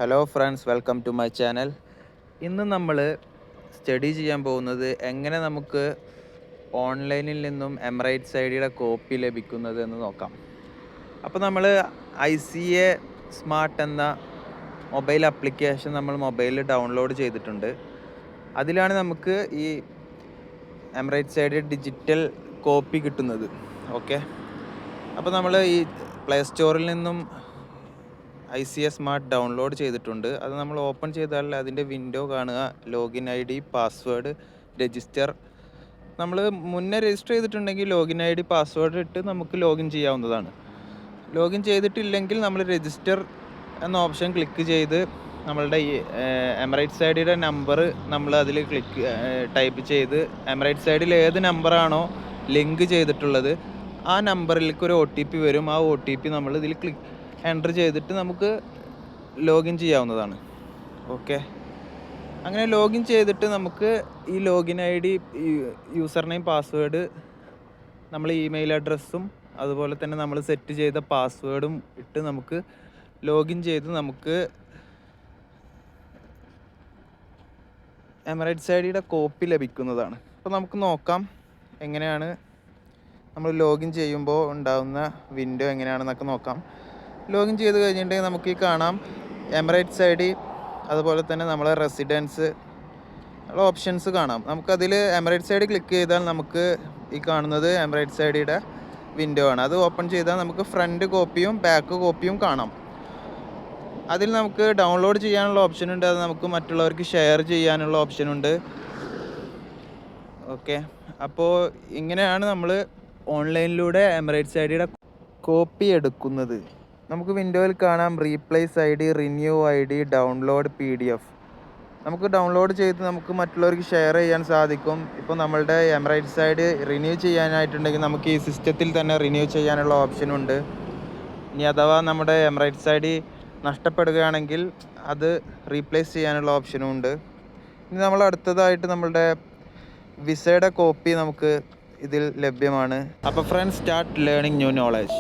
Hello friends, welcome to my channel. ഇന്ന് നമ്മൾ study ചെയ്യാൻ പോകുന്നത് എങ്ങനെ നമുക്ക് ഓൺലൈനിൽ നിന്നും എമിറേറ്റ്സ് ഐഡിയുടെ കോപ്പി ലഭിക്കുന്നത് എന്ന് നോക്കാം. അപ്പോൾ നമ്മൾ ICA സ്മാർട്ട് എന്ന മൊബൈൽ ആപ്ലിക്കേഷൻ നമ്മൾ മൊബൈലിൽ ഡൗൺലോഡ് ചെയ്തിട്ടുണ്ട്. അതിലാണ് നമുക്ക് ഈ എമിറേറ്റ്സ് ഐഡിയ ഡിജിറ്റൽ കോപ്പി കിട്ടുന്നത്. ഓക്കെ, അപ്പോൾ നമ്മൾ ഈ പ്ലേ സ്റ്റോറിൽ നിന്നും ICA സ്മാർട്ട് ഡൗൺലോഡ് ചെയ്തിട്ടുണ്ട്. അത് നമ്മൾ ഓപ്പൺ ചെയ്താൽ അതിൻ്റെ വിൻഡോ കാണുക, ലോഗിൻ ID, പാസ്വേഡ്, രജിസ്റ്റർ. നമ്മൾ മുന്നേ രജിസ്റ്റർ ചെയ്തിട്ടുണ്ടെങ്കിൽ ലോഗിൻ ID, പാസ്വേഡ് ഇട്ട് നമുക്ക് ലോഗിൻ ചെയ്യാവുന്നതാണ്. ലോഗിൻ ചെയ്തിട്ടില്ലെങ്കിൽ നമ്മൾ രജിസ്റ്റർ എന്ന ഓപ്ഷൻ ക്ലിക്ക് ചെയ്ത് നമ്മളുടെ ഈ എമിറേറ്റ്സ് ഐഡിയുടെ നമ്പർ നമ്മൾ അതിൽ ടൈപ്പ് ചെയ്ത് എമിറേറ്റ്സ് ഐഡിയിൽ ഏത് നമ്പറാണോ ലിങ്ക് ചെയ്തിട്ടുള്ളത് ആ നമ്പറിലേക്ക് ഒരു OTP വരും. ആ OTP നമ്മൾ ഇതിൽ എൻ്റർ ചെയ്തിട്ട് നമുക്ക് ലോഗിൻ ചെയ്യാവുന്നതാണ്. ഓക്കെ, അങ്ങനെ ലോഗിൻ ചെയ്തിട്ട് നമുക്ക് ഈ login ID, user name, password, നമ്മൾ ഇമെയിൽ അഡ്രസ്സും അതുപോലെ തന്നെ നമ്മൾ സെറ്റ് ചെയ്ത പാസ്വേഡും ഇട്ട് നമുക്ക് ലോഗിൻ ചെയ്ത് നമുക്ക് എമിറേറ്റ്സ് ഐഡിയുടെ കോപ്പി ലഭിക്കുന്നതാണ്. അപ്പോൾ നമുക്ക് നോക്കാം എങ്ങനെയാണ് നമ്മൾ ലോഗിൻ ചെയ്യുമ്പോൾ ഉണ്ടാകുന്ന വിൻഡോ എങ്ങനെയാണെന്നൊക്കെ നോക്കാം. ലോഗിൻ ചെയ്ത് കഴിഞ്ഞിട്ടുണ്ടെങ്കിൽ നമുക്ക് ഈ കാണാം എമിറേറ്റ്സ് ID, അതുപോലെ തന്നെ നമ്മളെ റെസിഡൻസ് ഓപ്ഷൻസ് കാണാം. നമുക്കതിൽ എമിറേറ്റ്സ് ID ക്ലിക്ക് ചെയ്താൽ നമുക്ക് ഈ കാണുന്നത് എമിറേറ്റ്സ് ഐഡിയുടെ വിൻഡോ ആണ്. അത് ഓപ്പൺ ചെയ്താൽ നമുക്ക് ഫ്രണ്ട് കോപ്പിയും ബാക്ക് കോപ്പിയും കാണാം. അതിൽ നമുക്ക് ഡൗൺലോഡ് ചെയ്യാനുള്ള ഓപ്ഷൻ ഉണ്ട്, അത് നമുക്ക് മറ്റുള്ളവർക്ക് ഷെയർ ചെയ്യാനുള്ള ഓപ്ഷൻ ഉണ്ട്. ഓക്കെ, അപ്പോൾ ഇങ്ങനെയാണ് നമ്മൾ ഓൺലൈനിലൂടെ എമിറേറ്റ്സ് ഐഡിയുടെ കോപ്പി എടുക്കുന്നത്. നമുക്ക് വിൻഡോയിൽ കാണാം replace ID, renew ID, download PDF. നമുക്ക് ഡൗൺലോഡ് ചെയ്ത് നമുക്ക് മറ്റുള്ളവർക്ക് ഷെയർ ചെയ്യാൻ സാധിക്കും. ഇപ്പോൾ നമ്മളുടെ എമിറേറ്റ്സ് ID റിന്യൂ ചെയ്യാനായിട്ടുണ്ടെങ്കിൽ നമുക്ക് ഈ സിസ്റ്റത്തിൽ തന്നെ റിന്യൂ ചെയ്യാനുള്ള ഓപ്ഷനുണ്ട്. ഇനി അഥവാ നമ്മുടെ എമിറേറ്റ്സ് ID നഷ്ടപ്പെടുകയാണെങ്കിൽ അത് റീപ്ലേസ് ചെയ്യാനുള്ള ഓപ്ഷനും ഉണ്ട്. ഇനി നമ്മൾ അടുത്തതായിട്ട് നമ്മളുടെ വിസയുടെ കോപ്പി നമുക്ക് ഇതിൽ ലഭ്യമാണ്. അപ്പോൾ friends, start learning new knowledge.